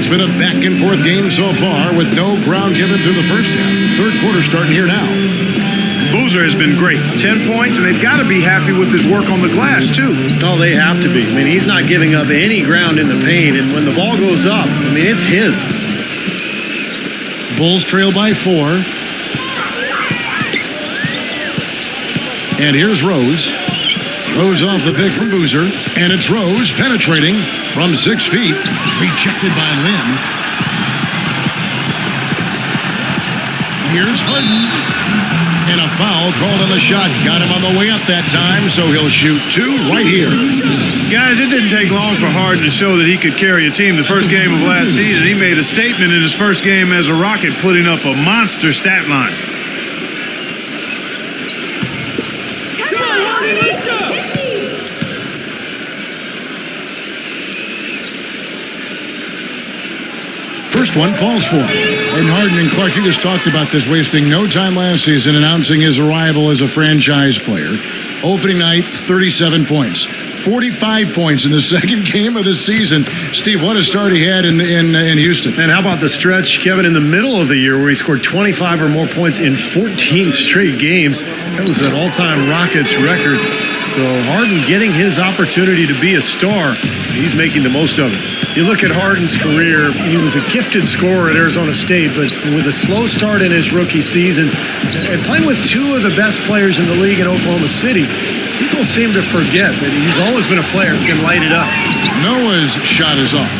It's been a back-and-forth game so far with no ground given through the first half. Third quarter starting here now. Boozer has been great. 10 points, and they've got to be happy with his work on the glass, too. Oh, they have to be. I mean, he's not giving up any ground in the paint, and when the ball goes up, I mean, it's his. Bulls trail by 4. And here's Rose. Rose off the pick from Boozer. And it's Rose penetrating from 6 feet. Rejected by Lynn. Here's Harden. And a foul called on the shot. Got him on the way up that time, so he'll shoot 2 right here. Guys, it didn't take long for Harden to show that he could carry a team. The first game of last season, he made a statement in his first game as a Rocket, putting up a monster stat line. First one falls for him. And Harden and Clark, you just talked about this, wasting no time last season announcing his arrival as a franchise player. Opening night, 37 points. 45 points in the second game of the season. Steve, what a start he had in Houston. And how about the stretch, Kevin, in the middle of the year where he scored 25 or more points in 14 straight games? That was an all-time Rockets record. So Harden getting his opportunity to be a star, he's making the most of it. You look at Harden's career, he was a gifted scorer at Arizona State, but with a slow start in his rookie season, and playing with 2 of the best players in the league in Oklahoma City, people seem to forget that he's always been a player who can light it up. Noah's shot is off.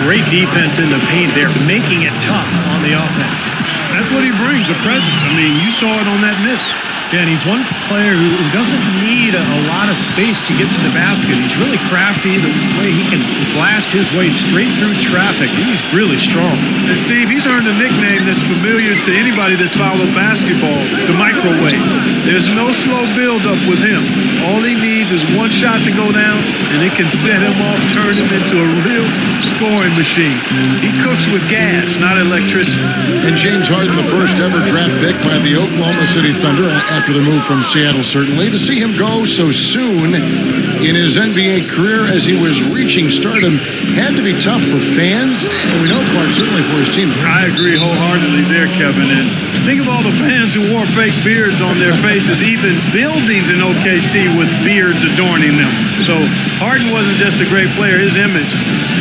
Great defense in the paint there, making it tough on the offense. That's what he brings, a presence. I mean, you saw it on that miss. Yeah, and he's one player who doesn't need a lot of space to get to the basket. He's really crafty, the way he can blast his way straight through traffic. He's really strong. And Steve, he's earned a nickname that's familiar to anybody that's followed basketball, the microwave. There's no slow build-up with him. All he needs is one shot to go down, and it can set him off, turn him into a real scoring machine. He cooks with gas, not electricity. And James Harden, the first ever draft pick by the Oklahoma City Thunder after the move from Seattle, certainly. To see him go so soon in his NBA career as he was reaching stardom had to be tough for fans, and we know, Clark, certainly for his team. I agree wholeheartedly there, Kevin. And think of all the fans who wore fake beards on their faces, even buildings in OKC with beards adorning them. So Harden wasn't just a great player. His image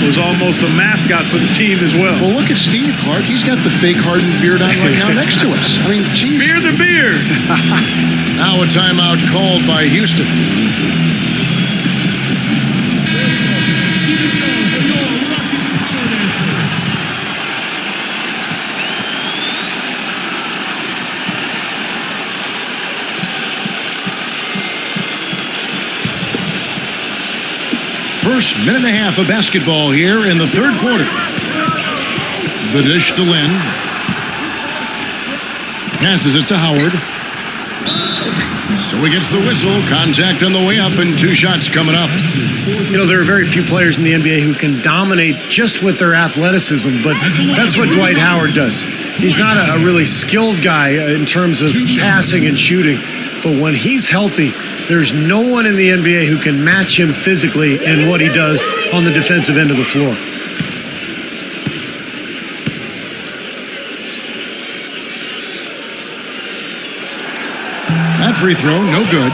was almost a mascot for the team as well. Well, look at Steve, Clark. He's got the fake Harden beard on right now next to us. I mean, geez. Beard the beard. Now a timeout called by Houston. First minute and a half of basketball here in the third quarter. The dish to Lynn. Passes it to Howard. So he gets the whistle. Contact on the way up and 2 shots coming up. You know, there are very few players in the NBA who can dominate just with their athleticism, but that's what Dwight Howard does. He's not a really skilled guy in terms of passing and shooting, but when he's healthy, there's no one in the NBA who can match him physically in what he does on the defensive end of the floor. That free throw, no good.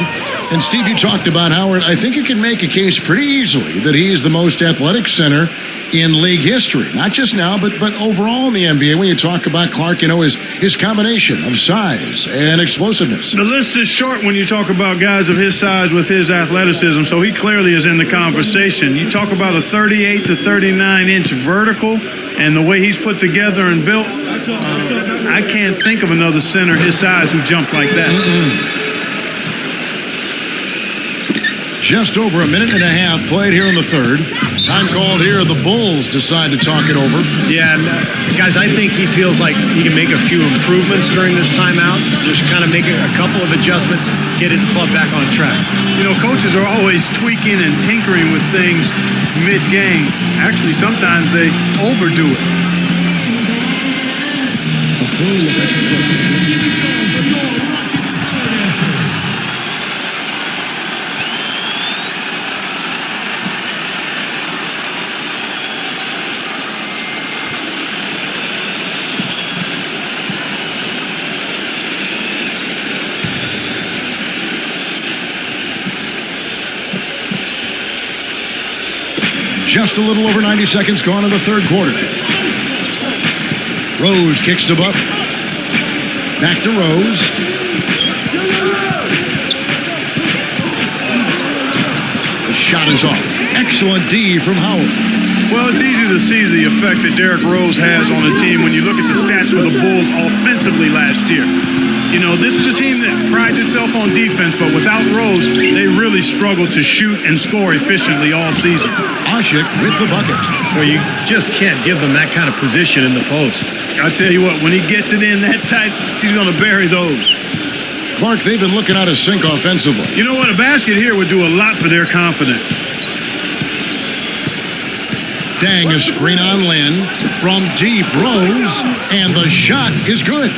And Steve, you talked about Howard. I think you can make a case pretty easily that he's the most athletic center in league history. Not just now, but overall in the NBA. When you talk about Clark, you know, his combination of size and explosiveness. The list is short when you talk about guys of his size with his athleticism, so he clearly is in the conversation. You talk about a 38 to 39-inch vertical and the way he's put together and built, I can't think of another center his size who jumped like that. Just over a minute and a half played here in the third. Time called here. The Bulls decide to talk it over. Yeah, and guys, I think he feels like he can make a few improvements during this timeout. Just kind of make a couple of adjustments, get his club back on track. You know, coaches are always tweaking and tinkering with things mid-game. Actually, sometimes they overdo it. Just a little over 90 seconds gone in the third quarter. Rose kicks to Buck. Back to Rose. The shot is off. Excellent D from Howard. Well, it's easy to see the effect that Derrick Rose has on a team when you look at the stats for the Bulls offensively last year. You know, this is a team that prides itself on defense, but without Rose, they really struggle to shoot and score efficiently all season. Ashik with the bucket. So you just can't give them that kind of position in the post. I tell you what, when he gets it in that tight, he's going to bury those. Clark, they've been looking out of sync offensively. You know what? A basket here would do a lot for their confidence. Dang, a screen on Lynn from deep. Rose, and the shot is good.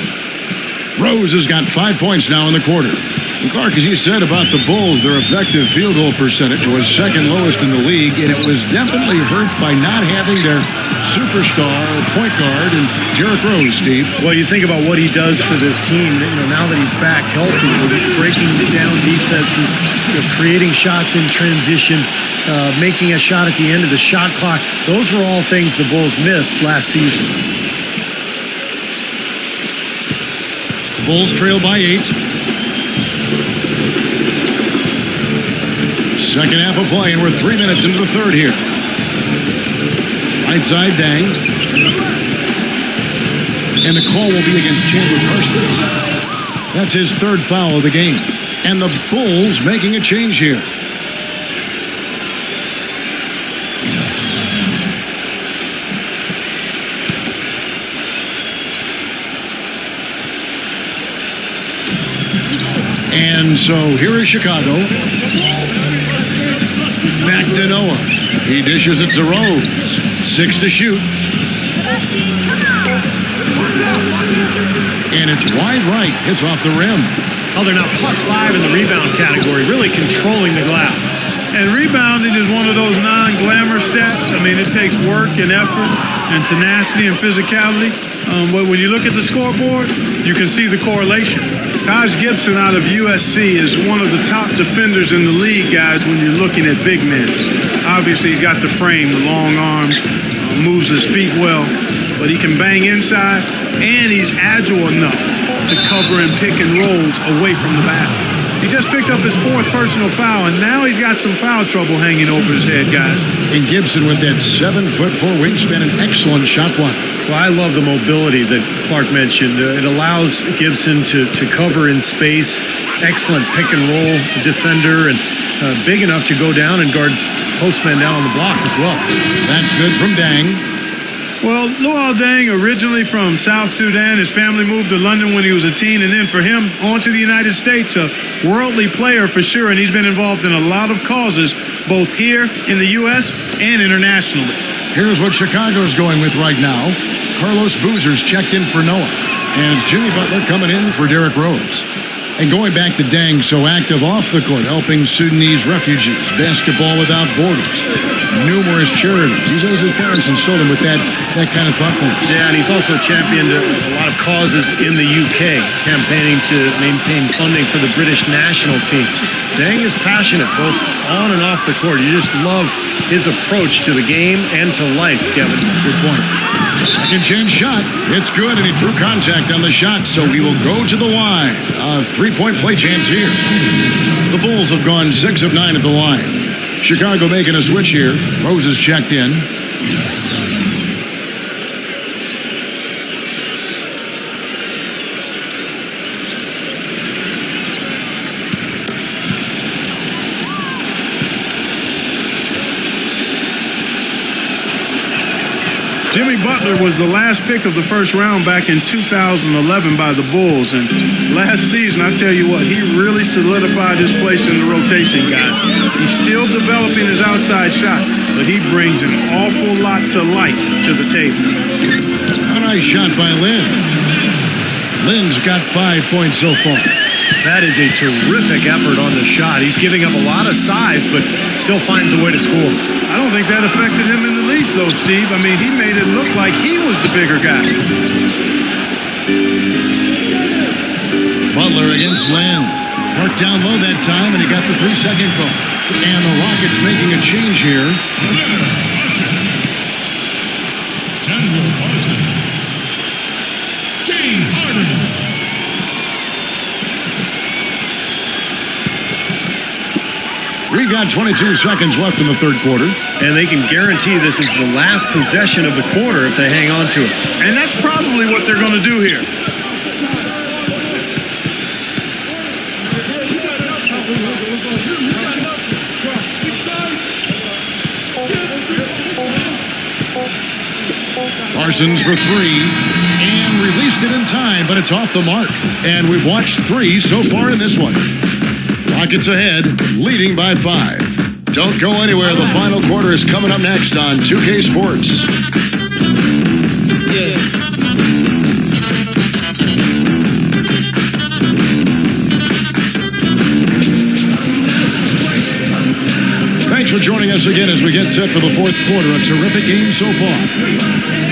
Rose has got 5 points now in the quarter. And Clark, as you said about the Bulls, their effective field goal percentage was second lowest in the league, and it was definitely hurt by not having their superstar point guard and Derrick Rose, Steve. Well, you think about what he does for this team. You know, now that he's back healthy, breaking down defenses, creating shots in transition, making a shot at the end of the shot clock. Those were all things the Bulls missed last season. Bulls trail by 8. Second half of play, and we're 3 minutes into the third here. Right side, Dang. And the call will be against Chandler Parsons. That's his third foul of the game. And the Bulls making a change here. And so here is Chicago. Back to Noah. He dishes it to Rose. 6 to shoot. And it's wide right. It's off the rim. Oh, they're now +5 in the rebound category, really controlling the glass. And rebounding is one of those non-glamour stats. I mean, it takes work and effort and tenacity and physicality. But when you look at the scoreboard, you can see the correlation. Taj Gibson out of USC is one of the top defenders in the league, guys, when you're looking at big men. Obviously, he's got the frame, the long arms, moves his feet well, but he can bang inside, and he's agile enough to cover and pick and rolls away from the basket. He just picked up his 4th personal foul, and now he's got some foul trouble hanging over his head, guys. And Gibson with that 7'4" wingspan, an excellent shot block. Well, I love the mobility that Clark mentioned. It allows Gibson to cover in space. Excellent pick and roll defender, and big enough to go down and guard postman down on the block as well. That's good from Dang. Well, Luol Deng, originally from South Sudan, his family moved to London when he was a teen, and then for him, on to the United States, a worldly player for sure, and he's been involved in a lot of causes, both here in the U.S. and internationally. Here's what Chicago's going with right now. Carlos Boozer's checked in for Noah, and it's Jimmy Butler coming in for Derrick Rose. And going back to Dang, so active off the court, helping Sudanese refugees, Basketball Without Borders, numerous charities. He says his parents instilled him with that kind of thoughtfulness. Yeah, and he's also championed a lot of causes in the UK, campaigning to maintain funding for the British national team. Dang is passionate, both on and off the court. You just love his approach to the game and to life, Kevin. Good point. Second chance shot. It's good, and he drew contact on the shot, so he will go to the line. A three-point play chance here. The Bulls have gone 6 of 9 at the line. Chicago making a switch here. Rose is checked in. Jimmy Butler was the last pick of the first round back in 2011 by the Bulls. And last season, I tell you what, he really solidified his place in the rotation, guys. He's still developing his outside shot, but he brings an awful lot to light to the table. A nice shot by Lynn. Lynn's got 5 points so far. That is a terrific effort on the shot. He's giving up a lot of size, but still finds a way to score. I don't think that affected him in the least, though, Steve. I mean, he made it look like he was the bigger guy. Butler against Lynn. Worked down low that time, and he got the 3-second call. And the Rockets making a change here. We've got 22 seconds left in the third quarter. And they can guarantee this is the last possession of the quarter if they hang on to it. And that's probably what they're going to do here. Parsons for three, and released it in time, but it's off the mark. And we've watched three so far in this one. Rockets ahead, leading by 5. Don't go anywhere. The final quarter is coming up next on 2K Sports. Thanks for joining us again as we get set for the fourth quarter. A terrific game so far.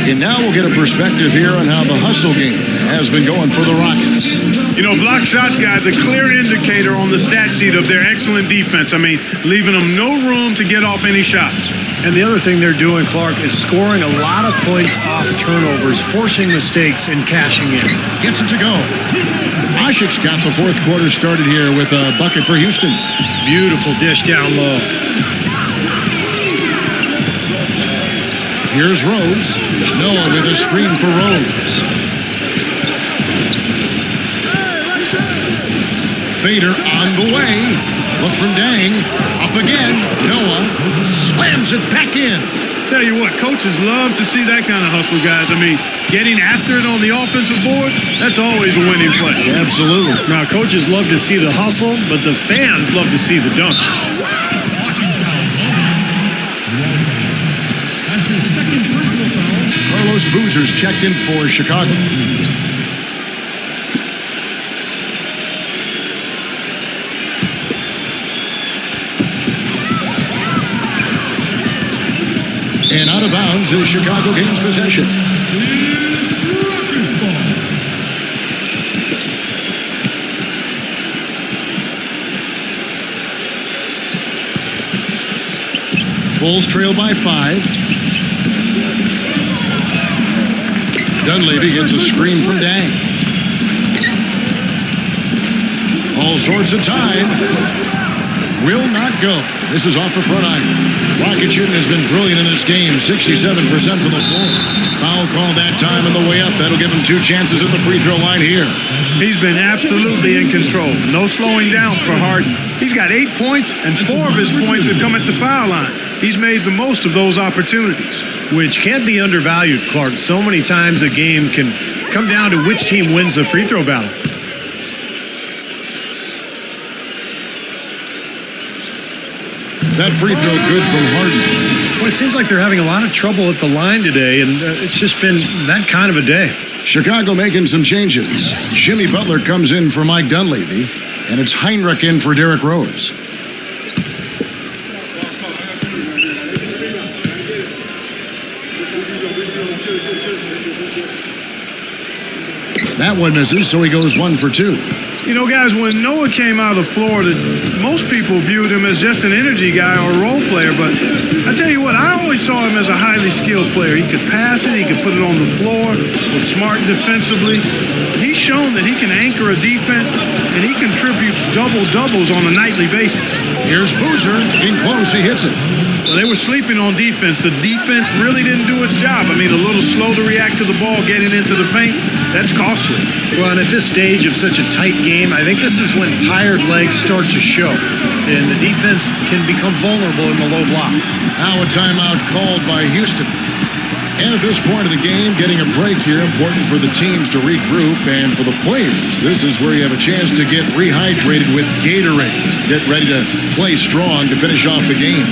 And now we'll get a perspective here on how the hustle game has been going for the Rockets. You know, block shots, guys, a clear indicator on the stat sheet of their excellent defense. I mean, leaving them no room to get off any shots. And the other thing they're doing, Clark, is scoring a lot of points off turnovers, forcing mistakes and cashing in. Gets it to go. Ashik's got the fourth quarter started here with a bucket for Houston. Beautiful dish down low. Here's Rose. Noah with a screen for Rose. Fader on the way. Look from Dang. Up again. Noah slams it back in. Tell you what, coaches love to see that kind of hustle, guys. I mean, getting after it on the offensive board, that's always a winning play. Absolutely. Now, coaches love to see the hustle, but the fans love to see the dunk. That's his second personal foul. Carlos Boozer's checked in for Chicago. And out of bounds is Chicago gains possession. It's Rockets ball. Bulls trail by 5. Dunleavy gets a screen from Dang. All sorts of time. Will not go. This is off the front iron. Rocket shooting has been brilliant in this game. 67% from the floor. Foul call that time on the way up. That'll give him 2 chances at the free throw line here. He's been absolutely in control. No slowing down for Harden. He's got 8 points, and 4 of his points have come at the foul line. He's made the most of those opportunities. Which can't be undervalued, Clark. So many times a game can come down to which team wins the free throw battle. That free throw good from Harden. Well, it seems like they're having a lot of trouble at the line today, and it's just been that kind of a day. Chicago making some changes. Jimmy Butler comes in for Mike Dunleavy, and it's Heinrich in for Derrick Rose. That one misses, so he goes 1 for 2. You know, guys, when Noah came out of Florida, most people viewed him as just an energy guy or a role player. But I tell you what, I always saw him as a highly skilled player. He could pass it. He could put it on the floor. Was smart defensively. He's shown that he can anchor a defense, and he contributes double-doubles on a nightly basis. Here's Boozer. In close, he hits it. Well, they were sleeping on defense. The defense really didn't do its job. I mean, a little slow to react to the ball getting into the paint. That's costly. Well, and at this stage of such a tight game, I think this is when tired legs start to show, and the defense can become vulnerable in the low block. Now a timeout called by Houston. And at this point of the game, getting a break here, important for the teams to regroup, and for the players, this is where you have a chance to get rehydrated with Gatorade. Get ready to play strong to finish off the game.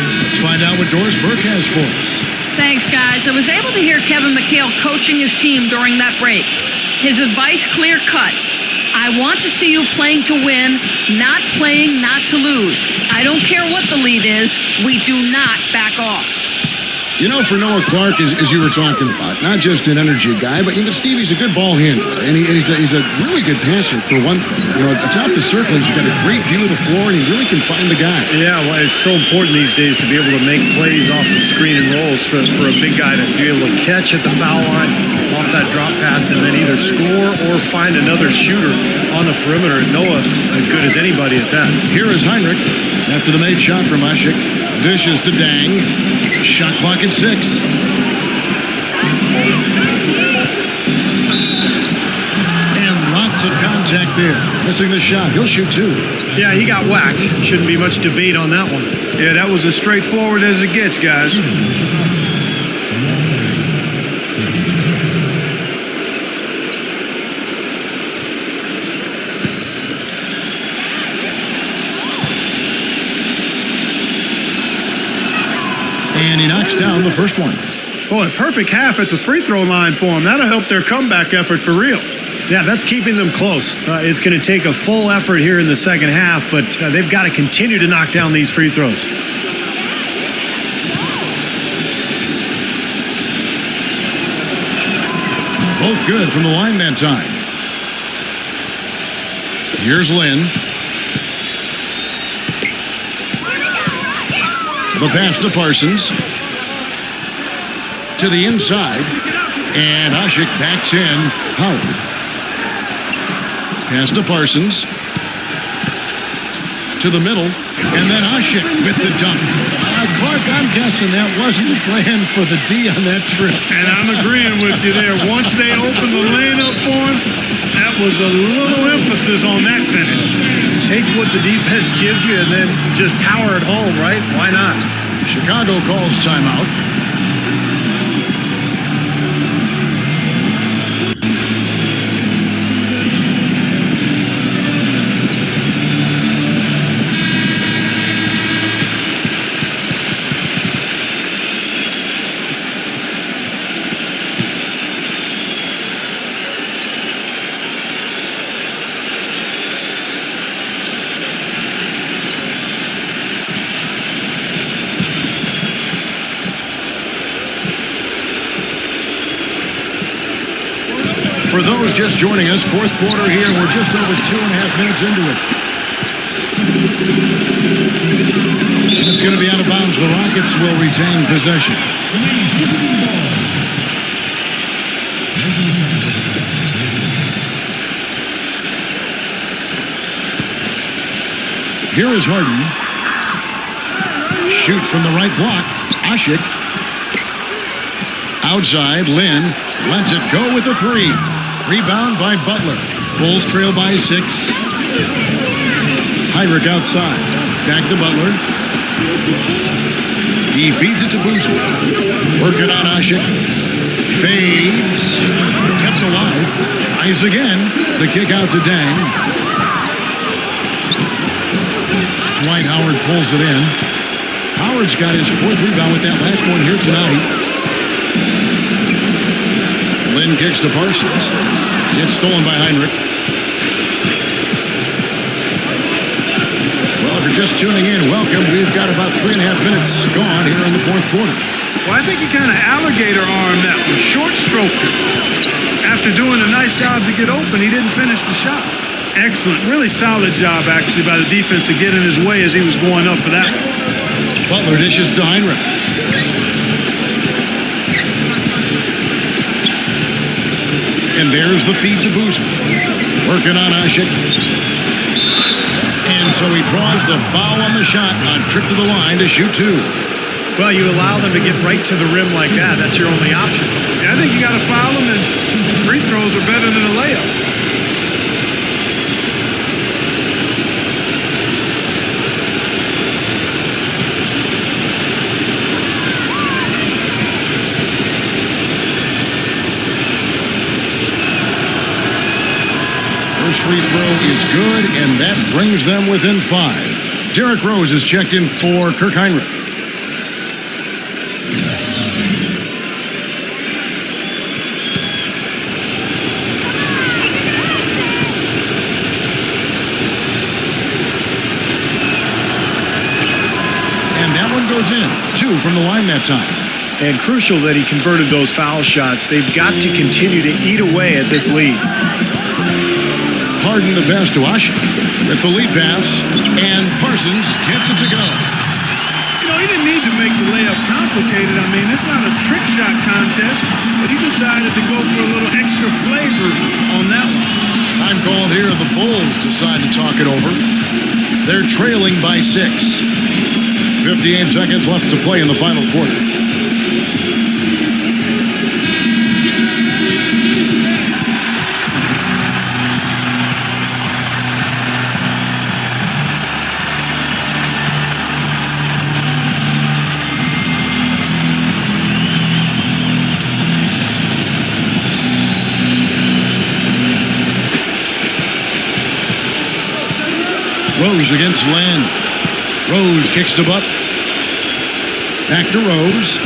Let's find out what Doris Burke has for us. Thanks, guys. I was able to hear Kevin McHale coaching his team during that break. His advice clear-cut. I want to see you playing to win, not playing not to lose. I don't care what the lead is. We do not back off. You know, for Noah Clark, as you were talking about, not just an energy guy, but Stevie's a good ball handler, and he's a really good passer for one thing. You know, atop the circle, he's got a great view of the floor, and he really can find the guy. Yeah, well, it's so important these days to be able to make plays off of screen and rolls for a big guy to be able to catch at the foul line off that drop pass and then either score or find another shooter on the perimeter. Noah as good as anybody at that. Here is Heinrich after the made shot from Ashik. Dishes to Dang. Shot clock at 6. And lots of contact there. Missing the shot. He'll shoot 2. Yeah, he got whacked. Shouldn't be much debate on that one. Yeah, that was as straightforward as it gets, guys. And he knocks down the first one. Boy, a perfect half at the free throw line for him. That'll help their comeback effort for real. Yeah, that's keeping them close. It's going to take a full effort here in the second half, but they've got to continue to knock down these free throws. Both good from the line that time. Here's Lynn. The pass to Parsons. To the inside. And Ashik backs in. Howard. Pass to Parsons. To the middle. And then Ashik with the dunk. Clark, I'm guessing that wasn't the plan for the D on that trip. And I'm agreeing with you there. Once they opened the lane up for him, that was a little emphasis on that finish. Take what the defense gives you and then just power it home, right? Why not? Chicago calls timeout. For those just joining us, fourth quarter here. We're just over 2.5 minutes into it. And it's going to be out of bounds. The Rockets will retain possession. Here is Harden. Shoot from the right block. Ashik. Outside, Lynn lets it go with a 3. Rebound by Butler. Bulls trail by 6. Heinrich outside. Back to Butler. He feeds it to Boozer. Working on Ashik. Fades. Kept alive. Tries again. The kick out to Dang. Dwight Howard pulls it in. Howard's got his 4th rebound with that last one here tonight. Lynn kicks to Parsons. It's stolen by Heinrich. Well, if you're just tuning in, welcome. We've got about 3.5 minutes gone here in the fourth quarter. Well, I think he kind of alligator armed that one, short stroked it. After doing a nice job to get open, he didn't finish the shot. Excellent, really solid job actually by the defense to get in his way as he was going up for that one. Butler dishes to Heinrich. And there's the feed to Boozer. Working on Ashik. And so he draws the foul on the shot on trip to the line to shoot 2. Well, you allow them to get right to the rim like that. That's your only option. Yeah, I think you got to foul them, and free throws are better than a layup. First free throw is good, and that brings them within 5. Derrick Rose is checked in for Kirk Heinrich. And that one goes in. 2 from the line that time. and crucial that he converted those foul shots. They've got to continue to eat away at this lead. Harden the pass to Ush with the lead pass, and Parsons gets it to go. You know, he didn't need to make the layup complicated. I mean, it's not a trick shot contest, but he decided to go for a little extra flavor on that one. Time called here. The Bulls decide to talk it over. They're trailing by 6. 58 seconds left to play in the final quarter. Rose against Land. Rose kicks to Buck. Back to Rose.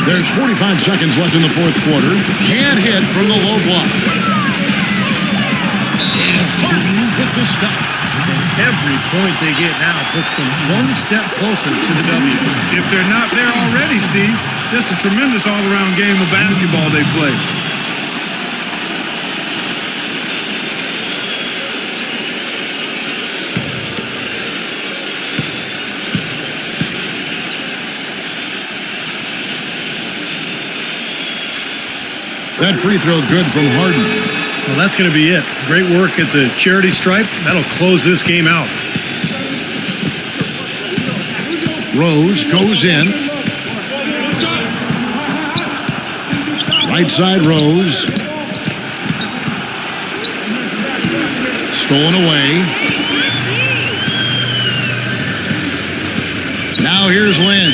There's 45 seconds left in the fourth quarter. Can't hit from the low block. And Harden hit the stuff. Every point they get now puts them one step closer to the W. If they're not there already, Steve, just a tremendous all-around game of basketball they play. That free throw good from Harden. Well, that's going to be it. Great work at the charity stripe. That'll close this game out. Rose goes in. Right side, Rose. Stolen away. Now here's Lynn.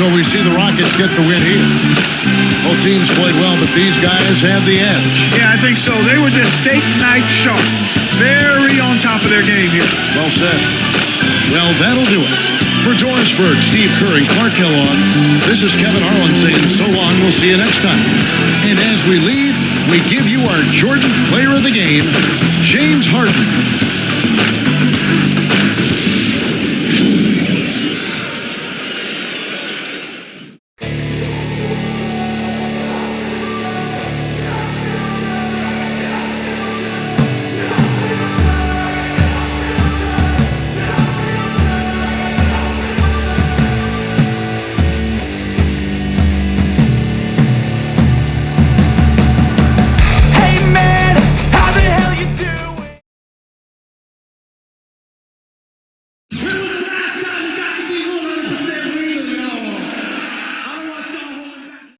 So we see the Rockets get the win here. Both teams played well, but these guys had the edge. Yeah, I think so. They were just steak knife sharp. Very on top of their game here. Well said. Well, that'll do it. For Doris Berg, Steve Kerr, and Clark Kellogg, this is Kevin Harlan saying so long. We'll see you next time. And as we leave, we give you our Jordan Player of the Game, James Harden.